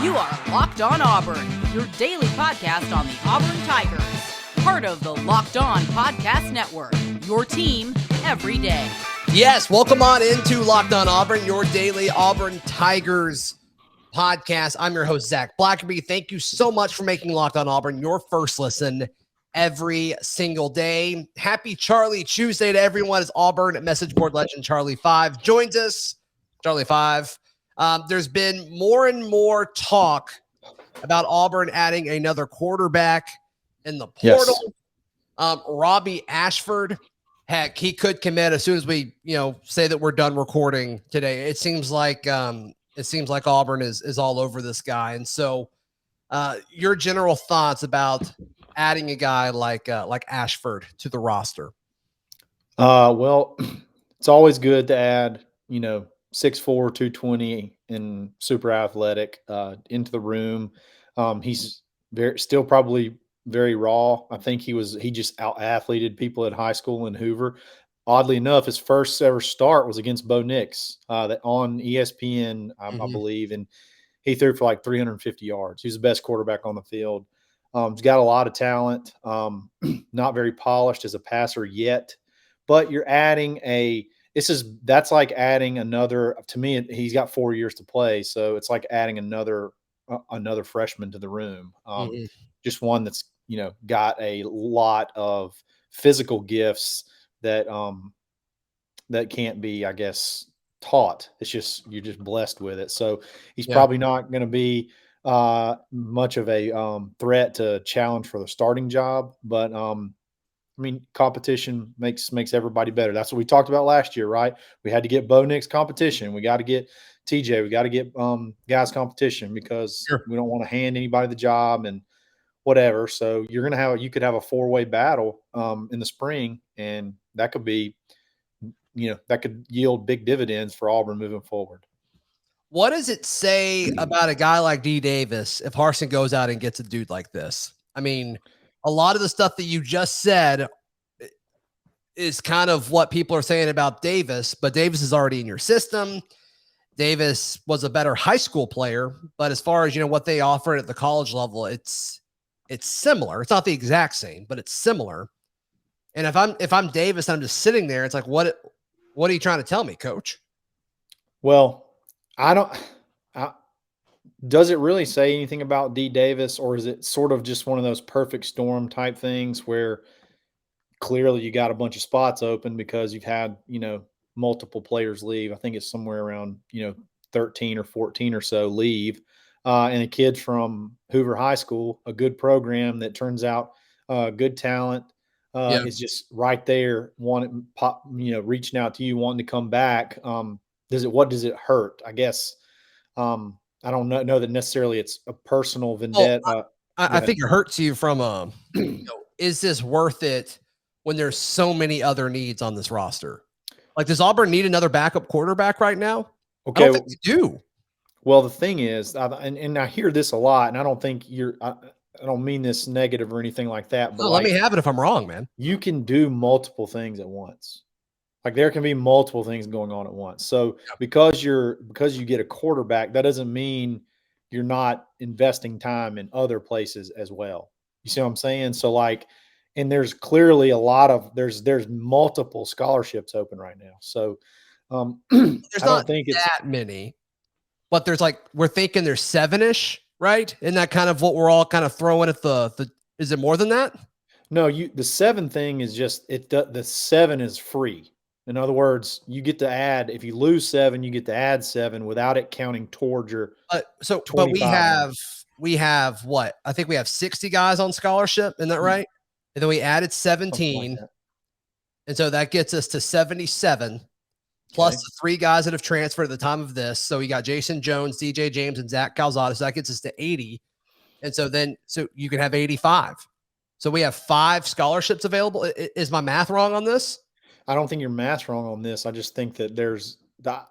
You are Locked On Auburn, your daily podcast on the Auburn Tigers. Part of the Locked On Podcast Network, your team every day. Yes, welcome on into Locked On Auburn, your daily Auburn Tigers podcast. I'm your host, Zac Blackerby. Thank you so much for making Locked On Auburn your first listen every single day. Happy Charlie Tuesday to everyone as Auburn message board legend Charlie 5 joins us. Charlie 5. There's been more and more talk about Auburn adding another quarterback in the portal. Yes. Robbie Ashford, heck, he could commit as soon as we, say that we're done recording today. It seems like Auburn is all over this guy. And so, your general thoughts about adding a guy like Ashford to the roster? Well, it's always good to add, 6'4", 220 and super athletic into the room. He's still probably very raw. I think he just out-athleted people at high school in Hoover. Oddly enough, his first ever start was against Bo Nix on ESPN, I believe, and he threw for like 350 yards. He's the best quarterback on the field. He's got a lot of talent, not very polished as a passer yet, but you're adding that's like adding another, to me, he's got 4 years to play. So it's like adding another freshman to the room. Just one that's, got a lot of physical gifts that can't be, I guess, taught. It's just, you're just blessed with it. So he's probably not going to be much of a threat to challenge for the starting job, but competition makes everybody better. That's what we talked about last year, right? We had to get Bo Nix competition. We got to get TJ. We got to get guys competition because we don't want to hand anybody the job and whatever. So you could have a 4-way battle in the spring, and that could be, that could yield big dividends for Auburn moving forward. What does it say about a guy like D. Davis if Harsin goes out and gets a dude like this? I mean, a lot of the stuff that you just said is kind of what people are saying about Davis, but Davis is already in your system. Davis was a better high school player, but as far as, what they offer at the college level, it's similar. It's not the exact same, but it's similar. And if I'm Davis, I'm just sitting there. It's like, what are you trying to tell me, coach? Well, does it really say anything about D. Davis, or is it sort of just one of those perfect storm type things where clearly you got a bunch of spots open because you've had, multiple players leave? I think it's somewhere around, 13 or 14 or so leave. And a kid from Hoover High School, a good program that turns out good talent, is just right there, reaching out to you, wanting to come back. What does it hurt? I guess I don't know that necessarily it's a personal vendetta. Well, I think it hurts you from is this worth it when there's so many other needs on this roster? Like, does Auburn need another backup quarterback right now? Okay, I don't think we do. Well, the thing is, and I hear this a lot, and I don't think I don't mean this negative or anything like that. But let me have it if I'm wrong, man. You can do multiple things at once. Like, there can be multiple things going on at once. So because you get a quarterback, that doesn't mean you're not investing time in other places as well. You see what I'm saying? So and there's clearly there's multiple scholarships open right now. So there's not that many, but there's we're thinking there's 7-ish, right? Isn't that kind of what we're all kind of throwing at the is it more than that? No, the 7 thing is just the 7 is free. In other words, you get to add, if you lose 7, you get to add 7 without it counting towards your. But we have what? I think we have 60 guys on scholarship. Isn't that right? And then we added 17. And so that gets us to 77 plus the 3 guys that have transferred at the time of this. So we got Jason Jones, DJ James, and Zach Calzada. So that gets us to 80. And so you can have 85. So we have 5 scholarships available. Is my math wrong on this? I don't think your math's wrong on this. I just think that that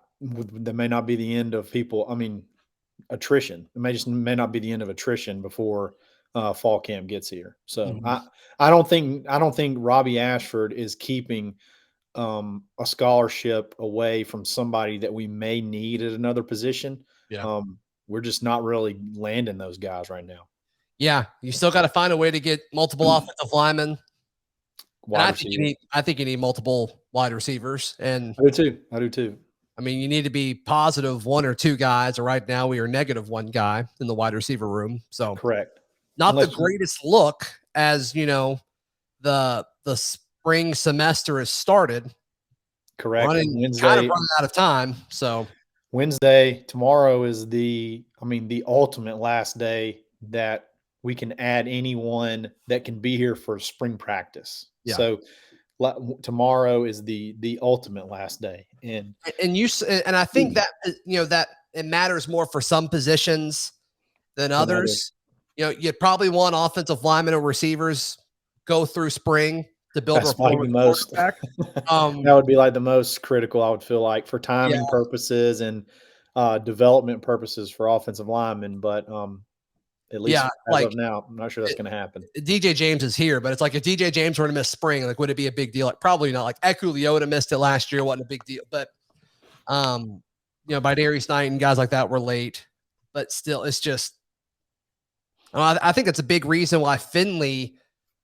may not be the end of people. I mean, attrition. It may not be the end of attrition before fall camp gets here. So I don't think Robbie Ashford is keeping a scholarship away from somebody that we may need at another position. Yeah. we're just not really landing those guys right now. Yeah, you still got to find a way to get multiple offensive linemen. And I think you need multiple wide receivers. And I do too. I mean, you need to be positive one or two guys. Or right now, we are negative one guy in the wide receiver room. So correct. Not the greatest look as the spring semester has started. Correct. Wednesday, kind of running out of time. So Wednesday, tomorrow is the ultimate last day that we can add anyone that can be here for spring practice. Yeah. So tomorrow is the ultimate last day. And I think that that it matters more for some positions than others. You'd probably want offensive linemen or receivers go through spring to build rapport with the most. That would be like the most critical, I would feel like, for timing purposes and development purposes for offensive linemen. But at least as of now, I'm not sure that's going to happen. DJ James is here, but it's like if DJ James were to miss spring, like would it be a big deal? Like probably not. Like Eku Leota missed it last year, wasn't a big deal. But by Darius Knight and guys like that were late. But still, it's just I think it's a big reason why Finley,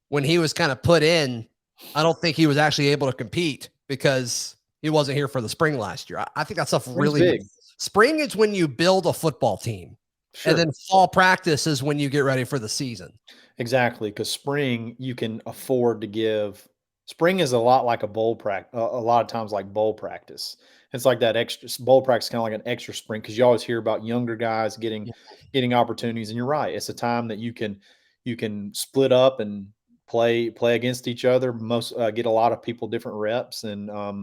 when he was kind of put in, I don't think he was actually able to compete because he wasn't here for the spring last year. I think that stuff really big. Spring is when you build a football team. Sure. And then fall practice is when you get ready for the season. Exactly, because spring you can afford to give. Spring is a lot like a bowl practice. A lot of times, like bowl practice, it's like that extra bowl practice, kind of like an extra spring, because you always hear about younger guys getting opportunities. And you're right; it's a time that you can split up and play against each other. Get a lot of people different reps, and I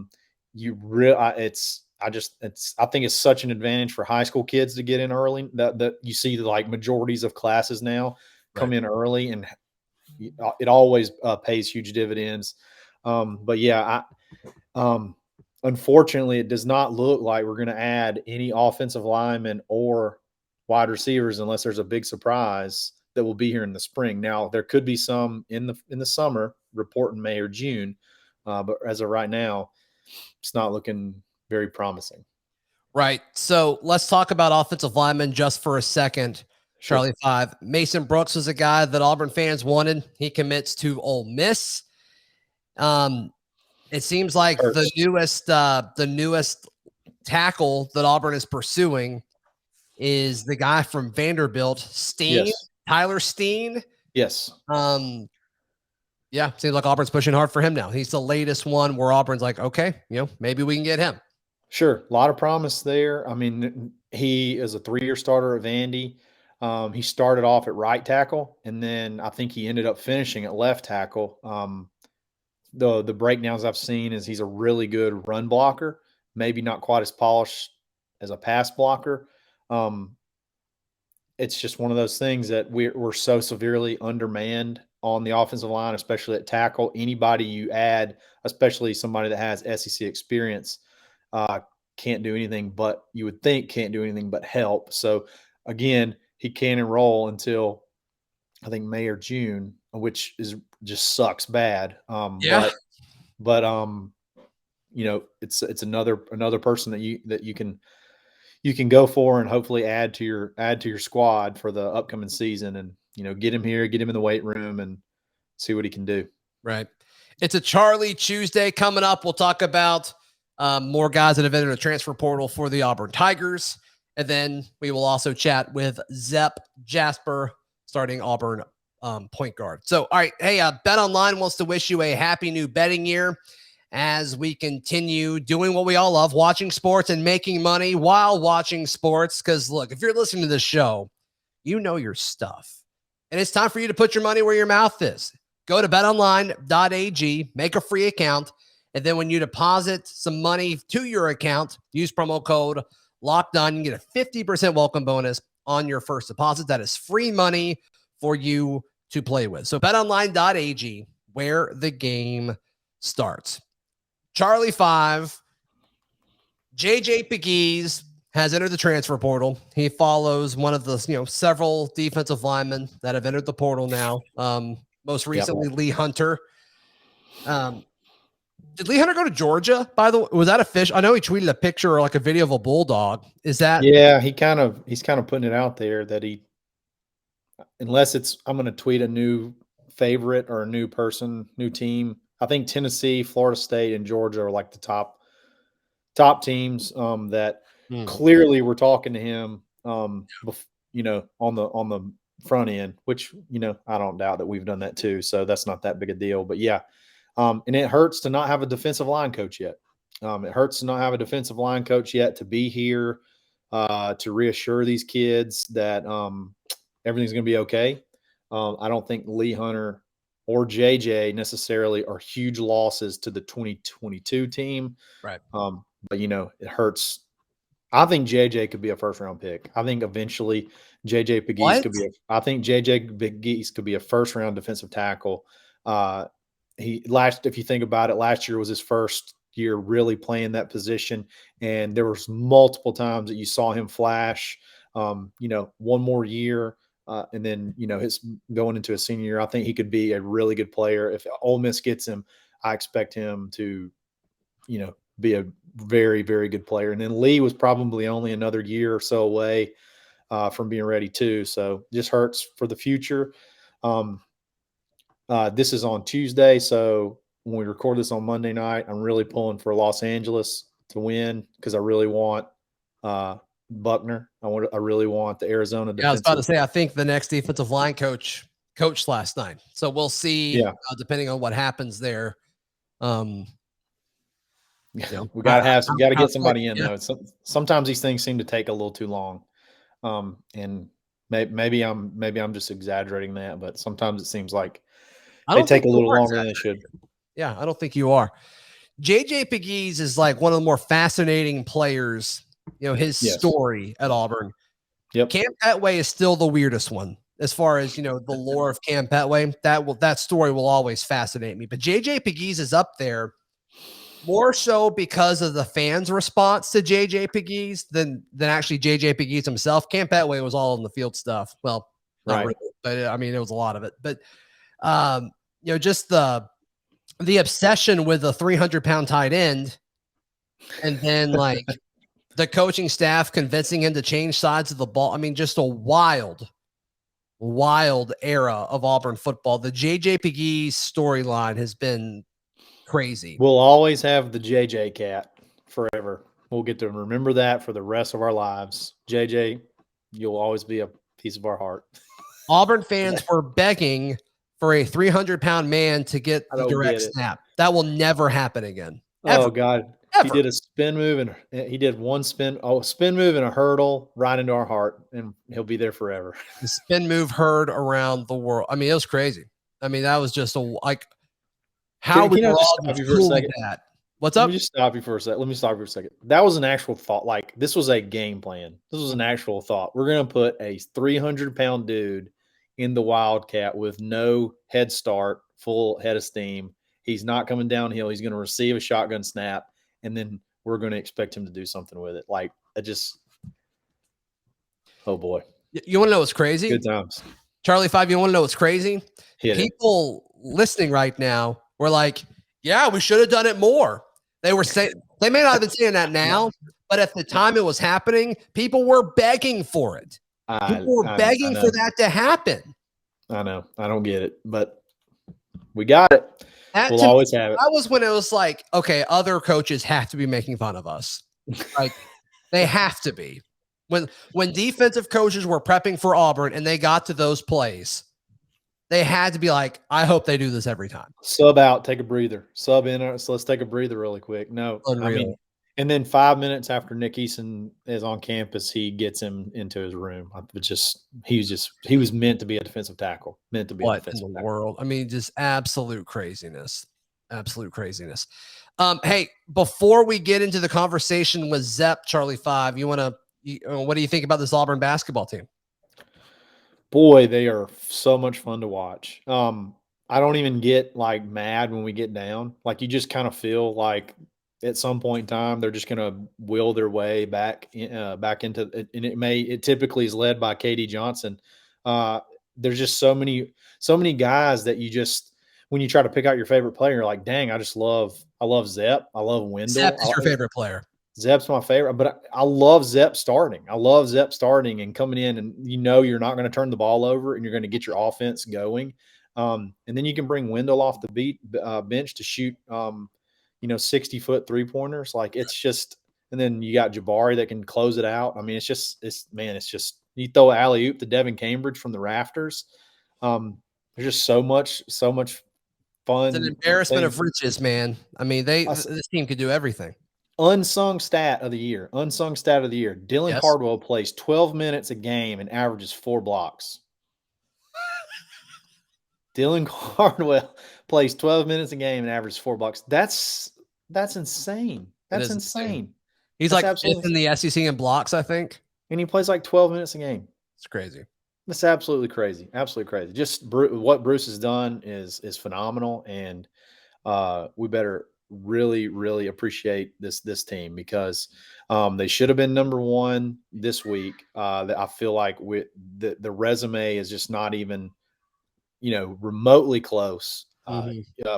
think it's such an advantage for high school kids to get in early that you see like majorities of classes now come in early, and it always pays huge dividends. But yeah, unfortunately, it does not look like we're going to add any offensive linemen or wide receivers unless there's a big surprise that will be here in the spring. Now, there could be some in the summer, report in May or June, but as of right now, it's not looking very promising. Right. So let's talk about offensive linemen just for a second. Sure. Charlie 5. Mason Brooks was a guy that Auburn fans wanted. He commits to Ole Miss. It seems like the newest tackle that Auburn is pursuing is the guy from Vanderbilt, Steen. Yes. Tyler Steen. Yes. Yeah, seems like Auburn's pushing hard for him now. He's the latest one where Auburn's like, okay, maybe we can get him. Sure. A lot of promise there. I mean, he is a 3-year starter at Vandy. He started off at right tackle, and then I think he ended up finishing at left tackle. The breakdowns I've seen is he's a really good run blocker, maybe not quite as polished as a pass blocker. It's just one of those things that we're so severely undermanned on the offensive line, especially at tackle. Anybody you add, especially somebody that has SEC experience, can't do anything but help. So again, he can't enroll until I think May or June, which is just sucks bad. But it's another person that you can go for and hopefully add to your squad for the upcoming season, and get him here, get him in the weight room, and see what he can do. Right. It's a Charlie Tuesday coming up. We'll talk about more guys that have entered the transfer portal for the Auburn Tigers. And then we will also chat with Zep Jasper, starting Auburn point guard. So, all right. Hey, BetOnline wants to wish you a happy new betting year as we continue doing what we all love, watching sports and making money while watching sports. Because, look, if you're listening to this show, you know your stuff. And it's time for you to put your money where your mouth is. Go to betonline.ag, make a free account, and then when you deposit some money to your account, use promo code LOCKEDON. You get a 50% welcome bonus on your first deposit. That is free money for you to play with. So betonline.ag, where the game starts. Charlie 5, JJ Pegues has entered the transfer portal. He follows one of the several defensive linemen that have entered the portal now. Most recently, Lee Hunter. Did Lee Hunter go to Georgia, by the way? Was that official? I know he tweeted a picture or like a video of a bulldog. Is that? Yeah, he's kind of putting it out there that unless I'm going to tweet a new favorite or a new person, new team. I think Tennessee, Florida State, and Georgia are like the top teams that clearly were talking to him, on the front end, which, I don't doubt that we've done that too. So that's not that big a deal. But yeah, and it hurts to not have a defensive line coach yet. It hurts to not have a defensive line coach yet, to be here to reassure these kids that everything's going to be okay. I don't think Lee Hunter or JJ necessarily are huge losses to the 2022 team. Right. But, it hurts. I think JJ could be a first-round pick. I think eventually JJ Pegues could be a first-round defensive tackle. If you think about it, last year was his first year really playing that position, and there was multiple times that you saw him flash. One more year, and then his going into a senior year. I think he could be a really good player. If Ole Miss gets him, I expect him to, be a very, very good player. And then Lee was probably only another year or so away from being ready too. So just hurts for the future. This is on Tuesday, so when we record this on Monday night, I'm really pulling for Los Angeles to win because I really want Buckner. I really want the Arizona defensive. Yeah, I was about to say, I think the next defensive line coached last night. So we'll see, depending on what happens there. We got to get somebody in though. Sometimes these things seem to take a little too long. And maybe I'm just exaggerating that, but sometimes it seems like they take a little longer than they should. Yeah, I don't think you are. JJ Pegues is like one of the more fascinating players, his story at Auburn. Yep. Cam Petway is still the weirdest one as far as, the lore of Cam Petway. That story will always fascinate me. But JJ Pegues is up there more so because of the fans' response to JJ Pegues than actually JJ Pegues himself. Cam Petway was all in the field stuff. Well, not really, but I mean, it was a lot of it. But just the obsession with a 300-pound tight end, and then like the coaching staff convincing him to change sides of the ball. I mean, just a wild era of Auburn football. The JJ Pegues storyline has been crazy. We'll always have the JJ cat forever. We'll get to remember that for the rest of our lives. JJ, you'll always be a piece of our heart. Auburn fans were begging for a 300-pound man to get the direct snap. That will never happen again. Oh, God. Ever. He did a spin move, and he did one spin move and a hurdle right into our heart, and he'll be there forever. The spin move heard around the world. I mean, it was crazy. I mean, that was just how we were all cool with that. What's up? Let me just stop you for a second. That was an actual thought. Like, this was a game plan. This was an actual thought. We're going to put a 300-pound dude in the Wildcat with no head start, full head of steam. He's not coming downhill. He's going to receive a shotgun snap, and then we're going to expect him to do something with it. Like, oh boy. You want to know what's crazy? Good times. Charlie 5, you want to know what's crazy? People listening right now were like, yeah, we should have done it more. They were saying, they may not have been saying that now, but at the time it was happening, people were begging for it. People were begging for that to happen. I know. I don't get it, but we got it. We'll always have it. That was when it was like, okay, other coaches have to be making fun of us. Like, they have to be. When defensive coaches were prepping for Auburn and they got to those plays, they had to be like, I hope they do this every time. Sub out, take a breather. Sub in, so let's take a breather really quick. No, unreal. I mean, and then 5 minutes after Nick Eason is on campus, he gets him into his room. He was meant to be a defensive tackle. Meant to be a defensive tackle. World. I mean, just absolute craziness. Absolute craziness. Hey, before we get into the conversation with Zep, Charlie 5, what do you think about this Auburn basketball team? Boy, they are so much fun to watch. I don't even get like mad when we get down. Like, you just kind of feel like at some point in time they're just going to will their way back into it, and it typically is led by KD Johnson. There's just so many guys that you just, when you try to pick out your favorite player, you're like, dang, I love Zep. I love Wendell. Zep is your favorite player. Zep's my favorite, but I love Zep starting. I love Zep starting and coming in, and you're not going to turn the ball over, and you're going to get your offense going. And then you can bring Wendell off the bench to shoot, 60-foot 3-pointers. Like, it's just, and then you got Jabari that can close it out. I mean, it's just you throw an alley-oop to Devin Cambridge from the rafters. There's just so much fun. It's an embarrassment of riches, man. I mean, this team could do everything. Unsung stat of the year. Dylan Cardwell plays 12 minutes a game and averages 4 blocks. Dylan Cardwell plays 12 minutes a game and averages 4 blocks. That's insane. That's insane. He's like fifth in the SEC in blocks, I think. And he plays like 12 minutes a game. It's crazy. That's absolutely crazy. Absolutely crazy. Just what Bruce has done is phenomenal, and we better really, really appreciate this team, because they should have been number 1 this week. I feel like the resume is just not even remotely close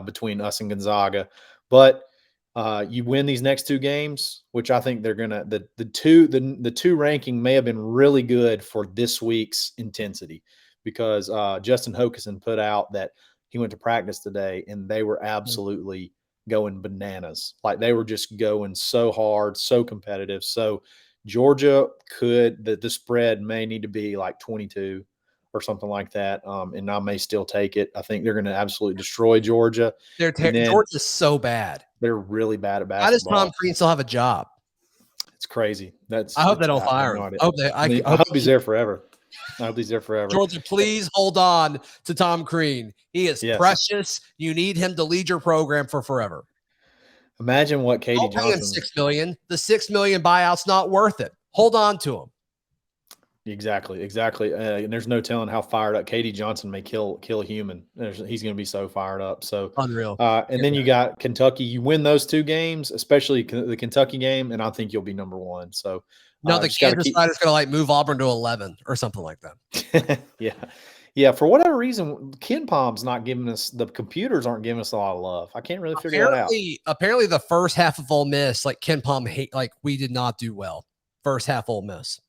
between us and Gonzaga. But you win these next 2 games, which I think they're gonna the 2 ranking may have been really good for this week's intensity, because Justin Hokason put out that he went to practice today and they were absolutely going bananas. Like, they were just going so hard, so competitive. So Georgia the spread may need to be like 22 or something like that. And I may still take it. I think they're going to absolutely destroy Georgia. Georgia's so bad. They're really bad at basketball. How does Tom Crean still have a job? It's crazy. I hope they don't fire him. I hope he's there forever. Georgia, please hold on to Tom Crean. He is precious. You need him to lead your program for forever. Imagine what Katie Johnson. Pay him $6 million. The $6 million buyout's not worth it. Hold on to him. Exactly. And there's no telling how fired up Katie Johnson may kill a human. He's going to be so fired up. So unreal. And then you got Kentucky. You win those 2 games, especially the Kentucky game, and I think you'll be number 1. So no, the Kansas Riders going to move Auburn to 11 or something like that. Yeah. For whatever reason, KenPom's not giving us, the computers aren't giving us a lot of love. I can't really figure that out. Apparently, the first half of Ole Miss, KenPom we did not do well. First half Ole Miss.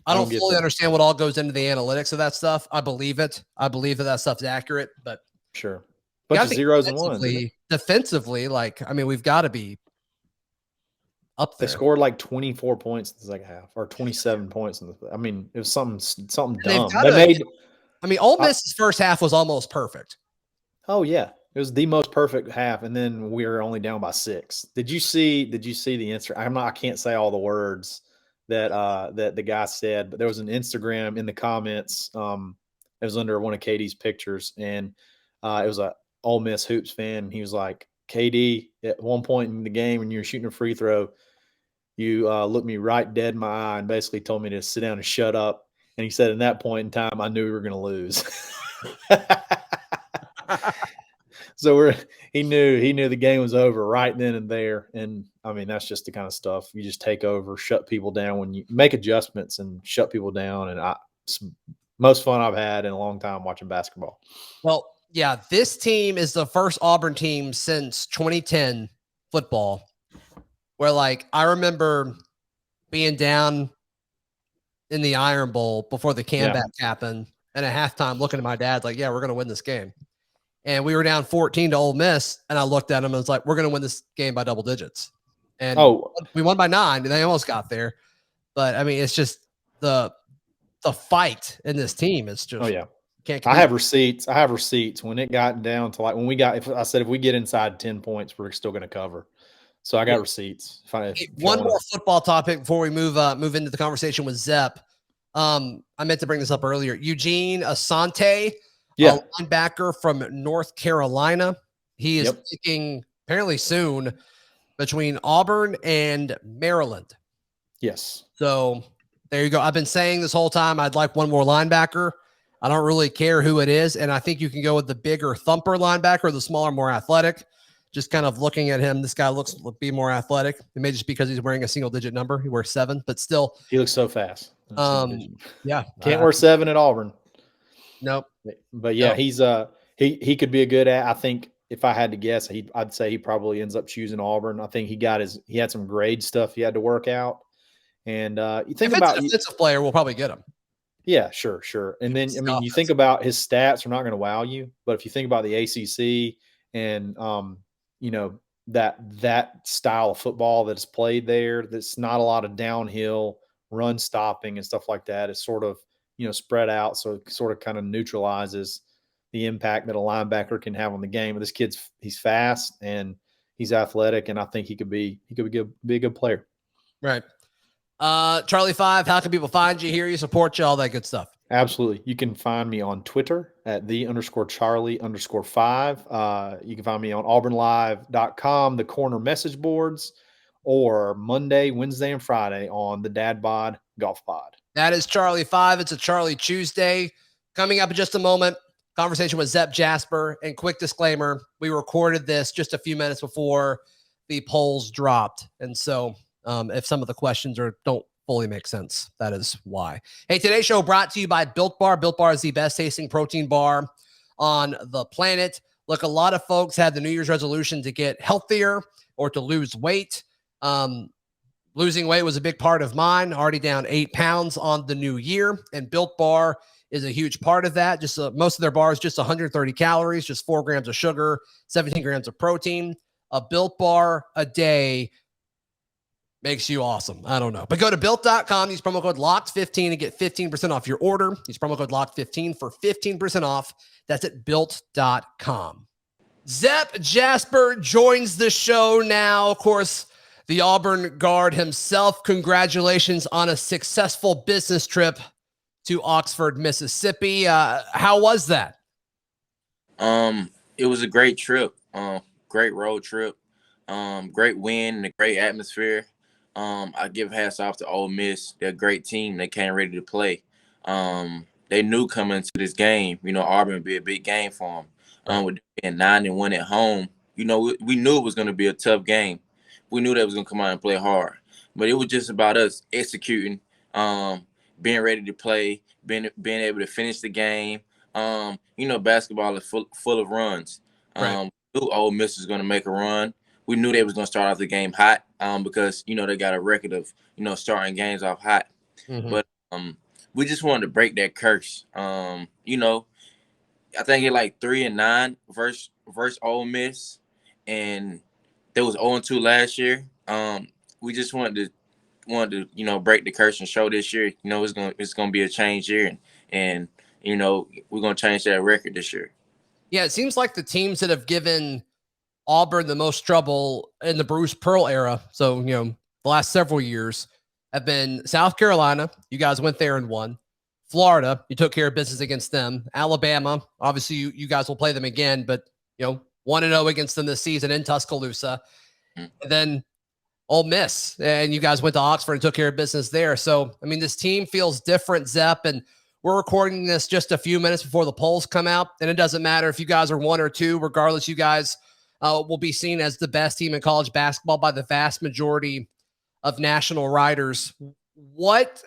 I don't fully understand what all goes into the analytics of that stuff. I believe it. I believe that stuff's accurate, but sure. Bunch of zeros and ones. Defensively, we've got to be up there. They scored like 24 points in the second half, or 27 points it was something dumb. Ole Miss's first half was almost perfect. Oh yeah, it was the most perfect half, and then we were only down by 6. Did you see the Instagram? I can't say all the words that the guy said, but there was an Instagram in the comments. It was under one of Katie's pictures, and it was a Ole Miss hoops fan. And he was like, KD, at one point in the game when you were shooting a free throw, you looked me right dead in my eye and basically told me to sit down and shut up. And he said, in that point in time, I knew we were going to lose. So he knew the game was over right then and there. And that's just the kind of stuff you just take over, shut people down when you make adjustments and shut people down. And it's most fun I've had in a long time watching basketball. Well, yeah, this team is the first Auburn team since 2010 football where I remember being down in the Iron Bowl before the comeback happened, and at halftime looking at my dad we're going to win this game. And we were down 14 to Ole Miss, and I looked at him and was like, we're going to win this game by double digits. And we won by 9, and they almost got there. But, it's just the fight in this team is just can't compete. I have receipts. When it got down to if we get inside 10 points, we're still going to cover. So I got receipts. One more football topic before we move into the conversation with Zep. I meant to bring this up earlier. Eugene Asante, a linebacker from North Carolina. He is picking apparently soon between Auburn and Maryland. Yes. So there you go. I've been saying this whole time I'd like one more linebacker. I don't really care who it is, and I think you can go with the bigger thumper linebacker, the smaller, more athletic. Just kind of looking at him, this guy looks to be more athletic. It may just because he's wearing a single-digit number. He wears 7, but still. He looks so fast. Yeah. Can't wear 7 at Auburn. Nope. But yeah, he's he could be a good I think if I had to guess, I'd say he probably ends up choosing Auburn. I think he had some grade stuff he had to work out. And you think if about it's a defensive player, we'll probably get him. Yeah, sure. And then, I mean, you think about his stats are not going to wow you, but if you think about the ACC and, you know, that style of football that's played there, that's not a lot of downhill run stopping and stuff like that. It's sort of, spread out. So it sort of kind of neutralizes the impact that a linebacker can have on the game. But this he's fast and he's athletic. And I think he could be a good player. Right. Charlie 5, how can people find you, hear you, support you, all that good stuff? Absolutely. You can find me on Twitter at @the_Charlie_5. You can find me on auburnlive.com, the corner message boards, or Monday, Wednesday, and Friday on the Dad Bod Golf Pod. That is Charlie 5. It's a Charlie Tuesday. Coming up in just a moment, conversation with Zep Jasper. And quick disclaimer, we recorded this just a few minutes before the polls dropped. And so if some of the questions don't fully make sense, that is why. Hey, today's show brought to you by Built Bar. Built Bar is the best tasting protein bar on the planet. Look, a lot of folks had the New Year's resolution to get healthier or to lose weight. Losing weight was a big part of mine, already down 8 pounds on the new year. And Built Bar is a huge part of that. Just most of their bars, just 130 calories, just 4 grams of sugar, 17 grams of protein. A Built Bar a day makes you awesome. I don't know. But go to built.com, use promo code LOCKED15 and get 15% off your order. Use promo code LOCKED15 for 15% off. That's at built.com. Zep Jasper joins the show now. Of course, the Auburn guard himself. Congratulations on a successful business trip to Oxford, Mississippi. How was that? It was a great trip. Great road trip. Great win and a great atmosphere. I give hats off to Ole Miss. They're a great team. They came ready to play. They knew coming into this game, Auburn would be a big game for them. With being 9-1 at home, we knew it was going to be a tough game. We knew they was going to come out and play hard. But it was just about us executing, being ready to play, being able to finish the game. Basketball is full of runs. Right. We knew Ole Miss was going to make a run. We knew they was going to start off the game hot because, they got a record of, starting games off hot. Mm-hmm. But we just wanted to break that curse. I think it like 3-9 versus Ole Miss, and there was 0-2 last year. We just wanted to break the curse and show this year, it's gonna be a change year, and we're gonna change that record this year. Yeah, it seems like the teams that have given Auburn the most trouble in the Bruce Pearl era, so the last several years, have been South Carolina. You guys went there and won. Florida, you took care of business against them. Alabama, obviously you guys will play them again, but 1-0 against them this season in Tuscaloosa. And then Ole Miss, and you guys went to Oxford and took care of business there. So, I mean, this team feels different, Zep, and we're recording this just a few minutes before the polls come out, and it doesn't matter if you guys are 1 or 2. Regardless, you guys will be seen as the best team in college basketball by the vast majority of national writers. What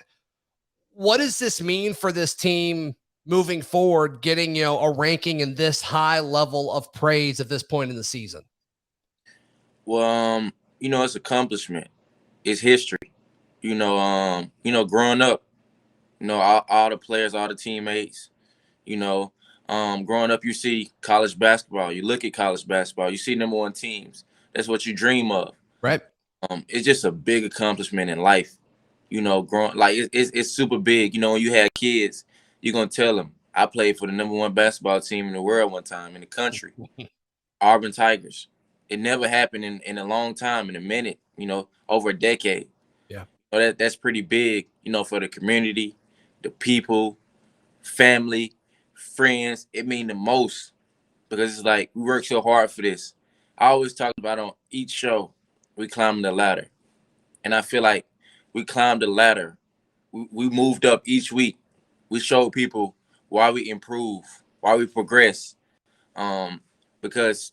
does this mean for this team moving forward, getting a ranking in this high level of praise at this point in the season? Well, it's accomplishment. It's history. Growing up, all the players, all the teammates, growing up, you see college basketball. You look at college basketball, you see number 1 teams. That's what you dream of. Right. It's just a big accomplishment in life. Growing like it's super big. When you have kids, you're gonna tell them, I played for the number 1 basketball team in the world one time in the country, Auburn Tigers. It never happened in a long time, in a minute, over a decade. Yeah. So that's pretty big, for the community, the people, family, friends. It means the most because it's like we work so hard for this. I always talk about on each show, we climbing the ladder. And I feel like we climbed the ladder. We moved up each week. We showed people why we improve, why we progress. Because,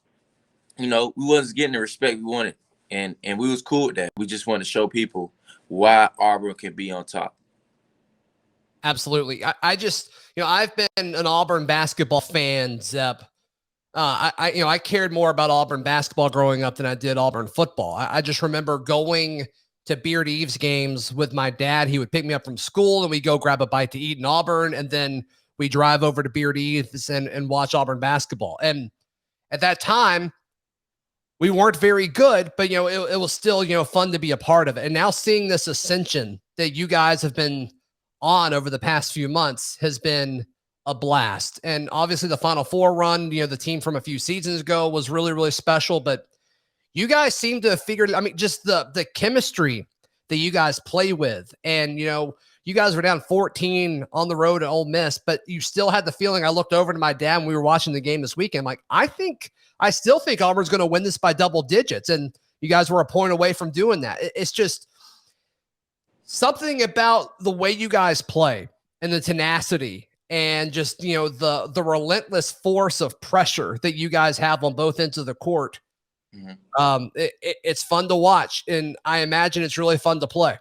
we wasn't getting the respect we wanted. And we was cool with that. We just wanted to show people why Auburn can be on top. Absolutely. I just, I've been an Auburn basketball fan, Zep, I cared more about Auburn basketball growing up than I did Auburn football. I just remember going to Beard Eves games with my dad. He would pick me up from school and we go grab a bite to eat in Auburn. And then we drive over to Beard Eves and watch Auburn basketball. And at that time, we weren't very good, but, it was still, fun to be a part of it. And now seeing this ascension that you guys have been on over the past few months has been a blast. And obviously the Final Four run, the team from a few seasons ago was really, really special, but you guys seem to have figured, just the chemistry that you guys play with. And, you guys were down 14 on the road at Ole Miss, but you still had the feeling. I looked over to my dad when we were watching the game this weekend. Like, I still think Auburn's going to win this by double digits. And you guys were a point away from doing that. It's just something about the way you guys play and the tenacity and just, the relentless force of pressure that you guys have on both ends of the court. Mm-hmm. It's fun to watch. And I imagine it's really fun to play.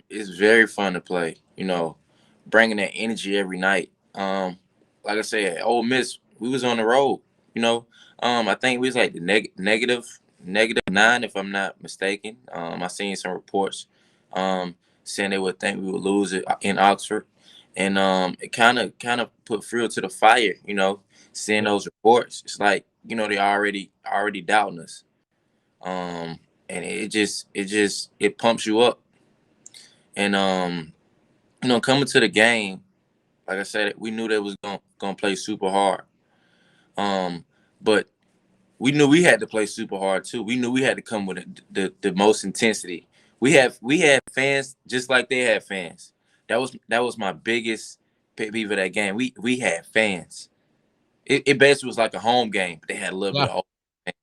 It's very fun to play, bringing that energy every night. Like I said, at Ole Miss, we was on the road, I think we was like the negative 9, if I'm not mistaken. I seen some reports saying they would think we would lose it in Oxford. And it kind of put fuel to the fire, seeing those reports. It's like, they already doubting us. And it pumps you up. And coming to the game, like I said, we knew they was gonna play super hard. But we knew we had to play super hard too. We knew we had to come with the most intensity. We had fans just like they had fans. That was my biggest pet peeve of that game. We had fans. It basically was like a home game, but they had a little bit of home game.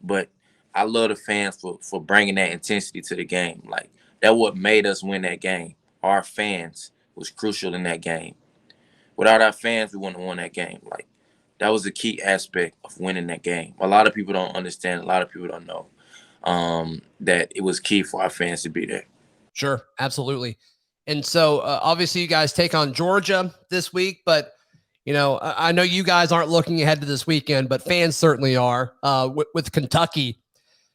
But I love the fans for bringing that intensity to the game. Like, that what made us win that game. Our fans was crucial in that game. Without our fans, we wouldn't have won that game. Like, that was the key aspect of winning that game. A lot of people don't understand. A lot of people don't know that it was key for our fans to be there. Sure, absolutely. And so, obviously, you guys take on Georgia this week, but I know you guys aren't looking ahead to this weekend, but fans certainly are with Kentucky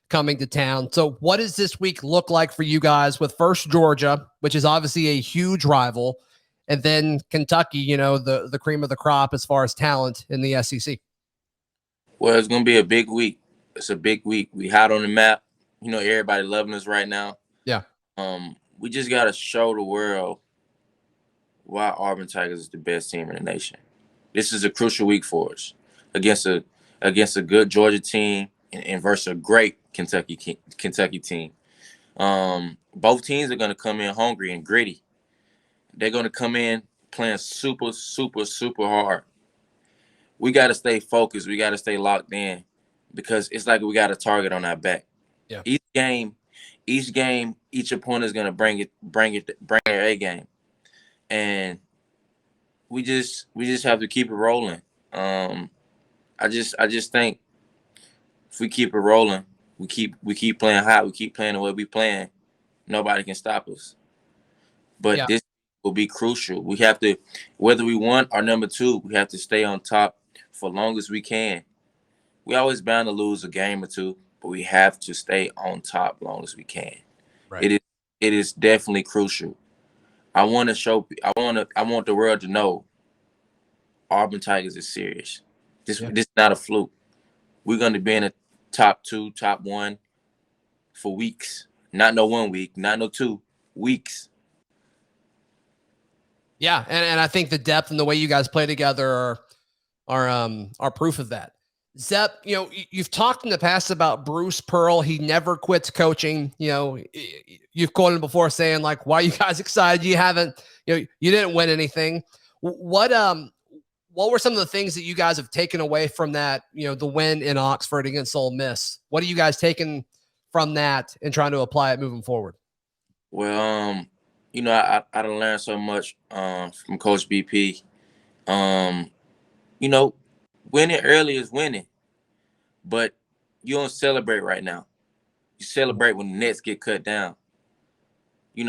coming to town. So what does this week look like for you guys with first Georgia, which is obviously a huge rival, and then Kentucky, the cream of the crop as far as talent in the SEC? Well, it's going to be a big week. It's a big week. We hot on the map. Everybody loving us right now. Yeah. We just got to show the world why Auburn Tigers is the best team in the nation. This is a crucial week for us against a good Georgia team and versus a great Kentucky team. Both teams are going to come in hungry and gritty. They're going to come in playing super, super, super hard. We got to stay focused. We got to stay locked in because it's like we got a target on our back. Yeah. Each game, each opponent is going to bring their A game, and we just have to keep it rolling. I just think if we keep it rolling, we keep playing hot, we keep playing the way we playing, nobody can stop us. But This will be crucial. We have to, whether we won or number 2, we have to stay on top for long as we can. We always bound to lose a game or two, but we have to stay on top long as we can. Right. It is definitely crucial. I want the world to know Auburn Tigers is serious. This is not a fluke. We're going to be in the top 2, top 1 for weeks. Not no 1 week, not no 2 weeks. Yeah, and I think the depth and the way you guys play together are proof of that. Zep, you've talked in the past about Bruce Pearl. He never quits coaching. You've quoted him before saying, like, why are you guys excited? You haven't, you didn't win anything. What were some of the things that you guys have taken away from that, the win in Oxford against Ole Miss? What are you guys taking from that and trying to apply it moving forward? Well, I done learned so much from Coach BP. Winning early is winning, but you don't celebrate right now. You celebrate when the nets get cut down. We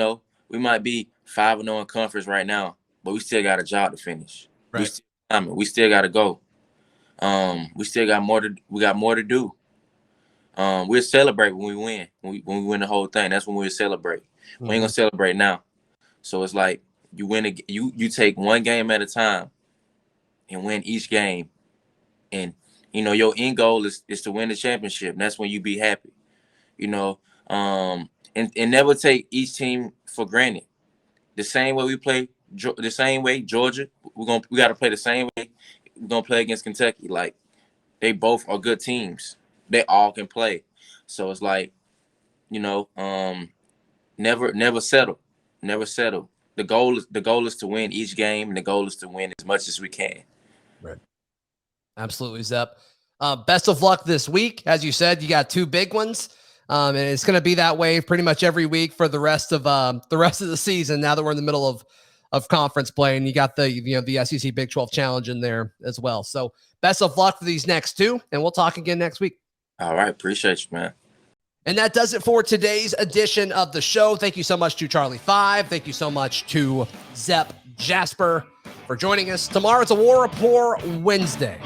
might be 5-0 in conference right now, but we still got a job to finish. Right. We still got to go. We still got more to do. We'll celebrate when we win. When we win the whole thing, that's when we'll celebrate. We ain't gonna celebrate now. So it's like you win you take one game at a time and win each game. And your end goal is to win the championship. And that's when you be happy. And never take each team for granted. The same way we play, the same way Georgia, we got to play the same way. We're gonna play against Kentucky. Like, they both are good teams. They all can play. So it's like, never settle. Never settle. The goal is to win each game, and the goal is to win as much as we can. Right. Absolutely, Zep. Best of luck this week. As you said, you got 2 big ones. And it's going to be that way pretty much every week for the rest of the season. Now that we're in the middle of conference play, and you got the SEC Big 12 Challenge in there as well. So best of luck for these next 2, and we'll talk again next week. All right, appreciate you, man. And that does it for today's edition of the show. Thank you so much to Charlie 5. Thank you so much to Zep Jasper for joining us. Tomorrow's a War Report Wednesday,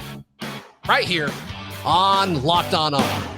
right here on Locked On Auburn.